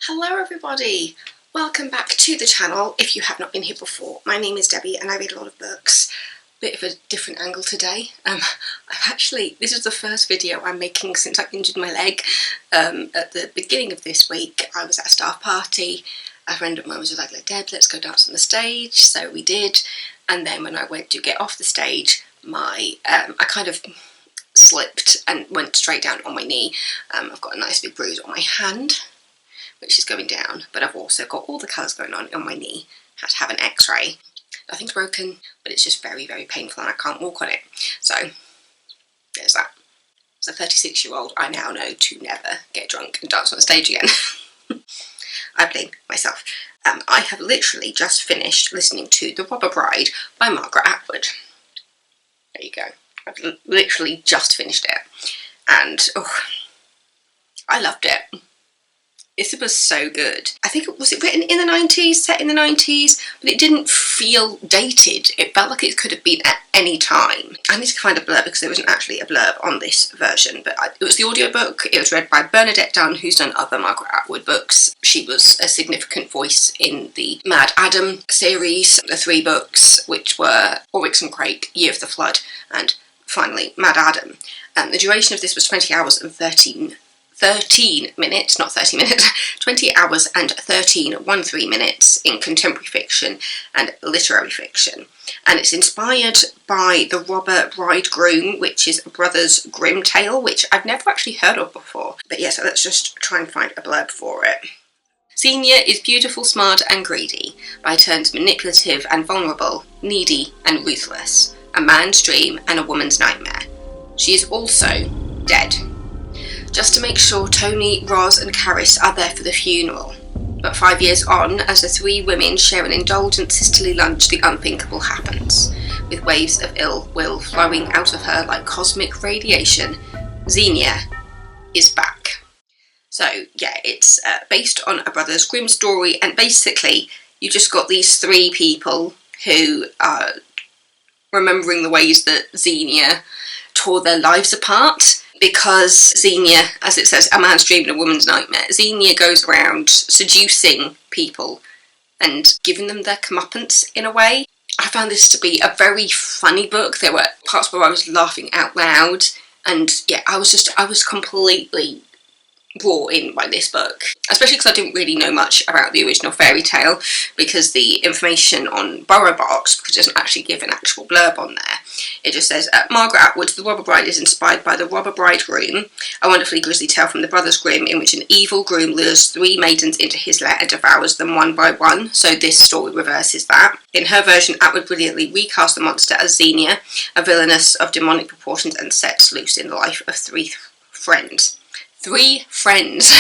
Hello everybody! Welcome back to the channel if you have not been here before. My name is Debbie and I read a lot of books. Bit of a different angle today. This is the first video I'm making since I injured my leg. At the beginning of this week I was at a staff party. A friend of mine was like, Deb, let's go dance on the stage. So we did, and then when I went to get off the stage, I kind of slipped and went straight down on my knee. I've got a nice big bruise on my hand, which is going down, but I've also got all the colours going on my knee. Had to have an x-ray. Nothing's broken, but it's just very, very painful and I can't walk on it. So, there's that. As a 36-year-old, I now know to never get drunk and dance on the stage again. I blame myself. I have literally just finished listening to The Robber Bride by Margaret Atwood. There you go. I've literally just finished it. And, I loved it. It was so good. I think it was written in the 90s, set in the 90s, but it didn't feel dated. It felt like it could have been at any time. I need to find a blurb because there wasn't actually a blurb on this version, but it was the audiobook. It was read by Bernadette Dunn, who's done other Margaret Atwood books. She was a significant voice in the Mad Adam series, the 3 books, which were Oryx and Crake, Year of the Flood, and finally Mad Adam. The duration of this was 20 hours and 13 minutes, not 30 minutes, 20 hours and 13 minutes in contemporary fiction and literary fiction. And it's inspired by The Robber Bride-groom, which is a Brothers Grimm tale, which I've never actually heard of before. But yeah, so let's just try and find a blurb for it. Xenia is beautiful, smart and greedy, by turns manipulative and vulnerable, needy and ruthless, a man's dream and a woman's nightmare. She is also dead. Just to make sure Tony, Roz and Caris are there for the funeral. But 5 years on, as the 3 women share an indulgent sisterly lunch, the unthinkable happens. With waves of ill will flowing out of her like cosmic radiation, Xenia is back. So yeah, it's based on a Brothers Grimm story, and basically you just got these 3 people who are remembering the ways that Xenia tore their lives apart. Because Xenia, as it says, a man's dream and a woman's nightmare, Xenia goes around seducing people and giving them their comeuppance in a way. I found this to be a very funny book. There were parts where I was laughing out loud, and yeah, I was completely brought in by this book, especially because I didn't really know much about the original fairy tale, because the information on BorrowBox, because it doesn't actually give an actual blurb on there. It just says, Margaret Atwood's The Robber Bride is inspired by The Robber Bride-groom, a wonderfully grisly tale from the Brothers Grimm in which an evil groom lures 3 maidens into his lair and devours them one by one, so this story reverses that. In her version, Atwood brilliantly recast the monster as Xenia, a villainess of demonic proportions, and sets loose in the life of 3 friends. 3 friends.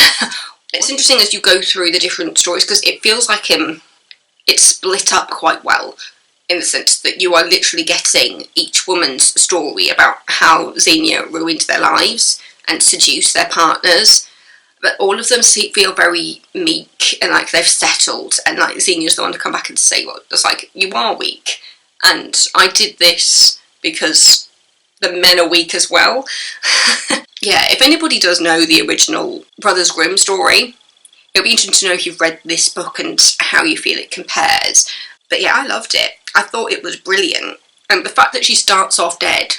It's interesting as you go through the different stories, because it feels like it's split up quite well, in the sense that you are literally getting each woman's story about how Xenia ruined their lives and seduced their partners, but all of them feel very meek and like they've settled, and like Xenia's the one to come back and say, well, it's like, you are weak, and I did this because the men are weak as well. Yeah, if anybody does know the original Brothers Grimm story, it'll be interesting to know if you've read this book and how you feel it compares. But yeah, I loved it. I thought it was brilliant. And the fact that she starts off dead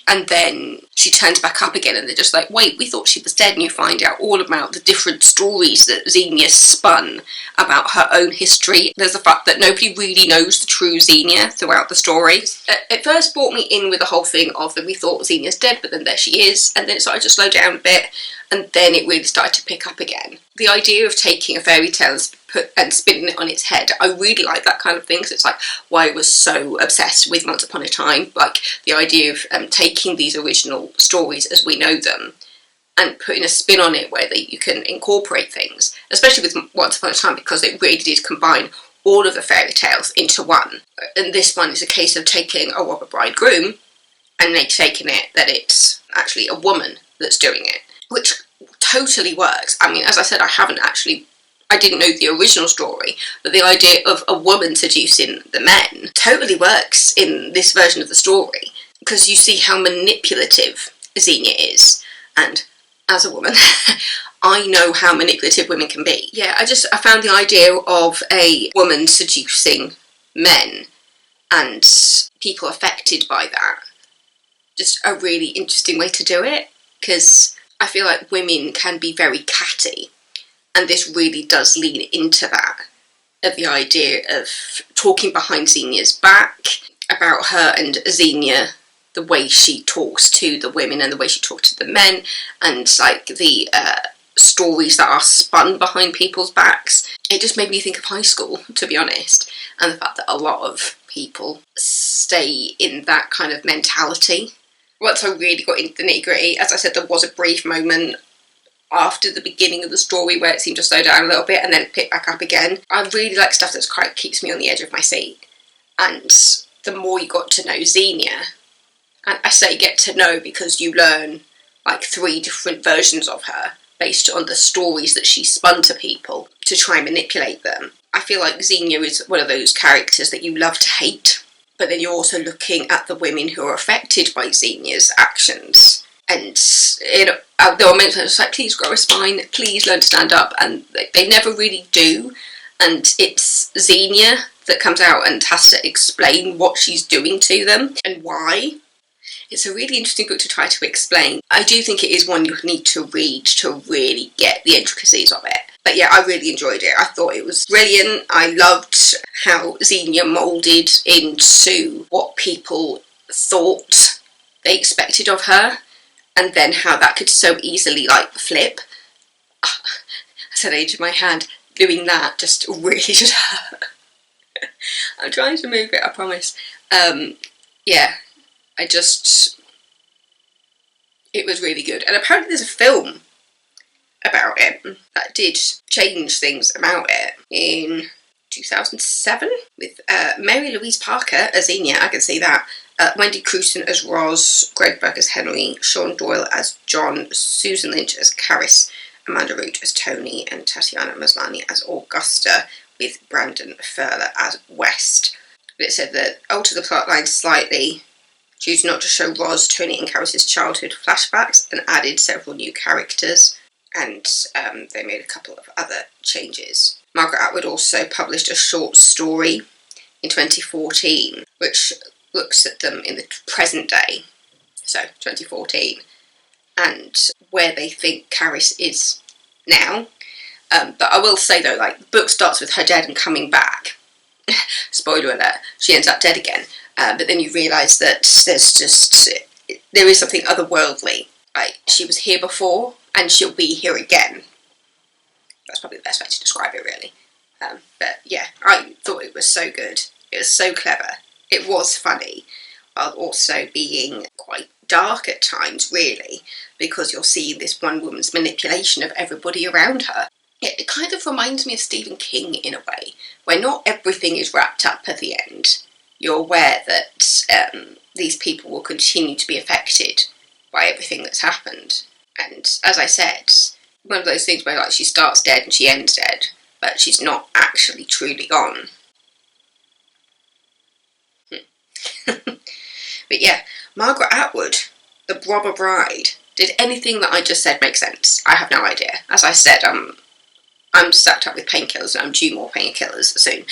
and then she turns back up again and they're just like, wait, we thought she was dead, and you find out all about the different stories that Xenia spun about her own history. There's the fact that nobody really knows the true Xenia throughout the story. It first brought me in with the whole thing of that we thought Xenia's dead, but then there she is, and then it started to slow down a bit, and then it really started to pick up again. The idea of taking a fairy tale and spinning it on its head, I really like that kind of thing, because it's like why I was so obsessed with Once Upon a Time, like the idea of taking these original stories as we know them and putting a spin on it where you can incorporate things, especially with Once Upon a Time, because it really did combine all of the fairy tales into one. And this one is a case of taking a Robber Bride-groom and they've taken it that it's actually a woman that's doing it, which totally works. I mean, as I said, I didn't know the original story, but the idea of a woman seducing the men totally works in this version of the story, because you see how manipulative Xenia is, and as a woman, I know how manipulative women can be. Yeah, I found the idea of a woman seducing men and people affected by that just a really interesting way to do it, because I feel like women can be very catty, and this really does lean into that, of the idea of talking behind Xenia's back, about her and Xenia, the way she talks to the women and the way she talks to the men, and like the stories that are spun behind people's backs. It just made me think of high school, to be honest, and the fact that a lot of people stay in that kind of mentality. Once I really got into the nitty-gritty, as I said, there was a brief moment after the beginning of the story where it seemed to slow down a little bit and then pick back up again. I really like stuff that quite keeps me on the edge of my seat. And the more you got to know Xenia, and I say get to know because you learn like 3 different versions of her based on the stories that she spun to people to try and manipulate them. I feel like Xenia is one of those characters that you love to hate, but then you're also looking at the women who are affected by Xenia's actions. And there are moments where it's like, please grow a spine, please learn to stand up, and they never really do. And it's Xenia that comes out and has to explain what she's doing to them and why. It's a really interesting book to try to explain. I do think it is one you need to read to really get the intricacies of it. But yeah, I really enjoyed it. I thought it was brilliant. I loved how Xenia moulded into what people thought they expected of her, and then how that could so easily like flip. I said age of my hand. Doing that just really just hurt. I'm trying to move it, I promise. Yeah, it was really good. And apparently there's a film about it that did change things about it in 2007 with Mary Louise Parker as Xenia, I can see that. Wendy Crewson as Roz, Greg Berg as Henry, Sean Doyle as John, Susan Lynch as Caris, Amanda Root as Tony, and Tatiana Maslany as Augusta, with Brandon Furler as West. But it said that altered the plotline slightly, choosing not to show Roz, Tony and Caris' childhood flashbacks, and added several new characters, and they made a couple of other changes. Margaret Atwood also published a short story in 2014, which looks at them in the present day, so 2014, and where they think Caris is now. But I will say though, like, the book starts with her dead and coming back. Spoiler alert, she ends up dead again. But then you realise that there is something otherworldly. Like, she was here before, and she'll be here again. That's probably the best way to describe it, really. But yeah, I thought it was so good. It was so clever. It was funny, while also being quite dark at times, really, because you're seeing this one woman's manipulation of everybody around her. It kind of reminds me of Stephen King in a way, where not everything is wrapped up at the end. You're aware that these people will continue to be affected by everything that's happened. And as I said, one of those things where like she starts dead and she ends dead, but she's not actually truly gone. But yeah, Margaret Atwood, the robber bride. Did anything that I just said make sense? I have no idea. As I said, I'm stacked up with painkillers and I'm due more painkillers soon.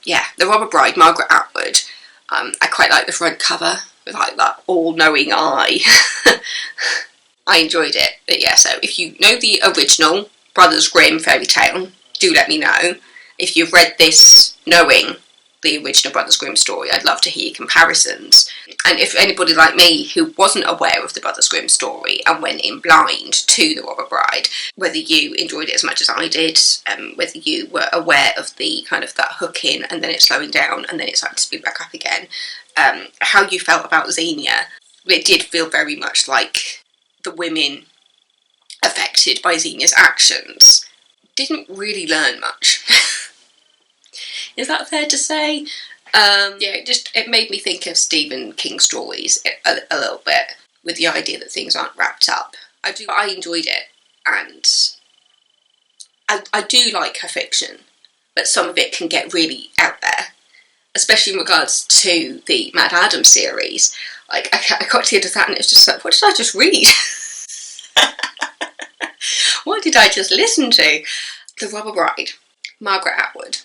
Yeah, the robber bride, Margaret Atwood. I quite like the front cover with like that all-knowing eye. I enjoyed it. But yeah, so if you know the original Brothers Grimm fairy tale, do let me know. If you've read this knowing the original Brothers Grimm story, I'd love to hear comparisons. And if anybody like me who wasn't aware of the Brothers Grimm story and went in blind to the robber bride, whether you enjoyed it as much as I did, whether you were aware of the kind of that hook in and then it slowing down and then it starting to speed back up again, how you felt about Xenia. It did feel very much like the women affected by Xenia's actions didn't really learn much. Is that fair to say? Yeah, it made me think of Stephen King stories a little bit, with the idea that things aren't wrapped up. I enjoyed it, and I do like her fiction, but some of it can get really out there, especially in regards to the Mad Adam series. Like, I got to the end of that and it was just like, what did I just read? What did I just listen to? The Robber Bride, Margaret Atwood.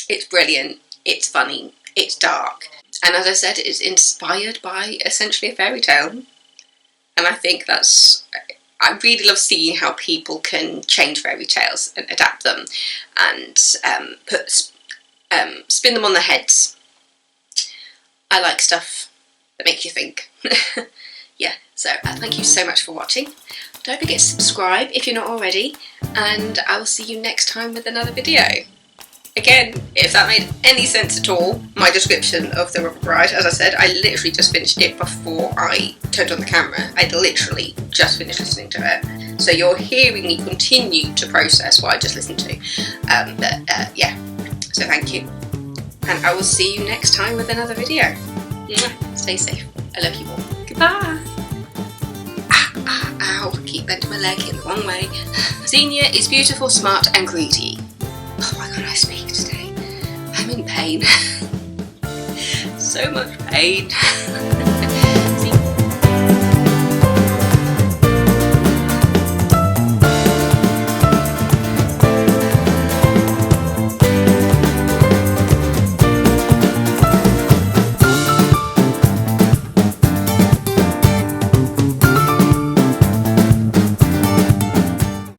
It's brilliant, it's funny, it's dark, and as I said, it's inspired by essentially a fairy tale. And I think I really love seeing how people can change fairy tales and adapt them and spin them on their heads. I like stuff that makes you think. Yeah, so thank you so much for watching. Don't forget to subscribe if you're not already, and I will see you next time with another video. Again, if that made any sense at all, my description of The Robber Bride, as I said, I literally just finished it before I turned on the camera. I'd literally just finished listening to it. So you're hearing me continue to process what I just listened to. Yeah, so thank you. And I will see you next time with another video. Stay safe. I love you all. Goodbye. Ow, keep bending my leg in the wrong way. Senior is beautiful, smart and greedy. Oh, why can't I speak today? I'm in pain. So much pain.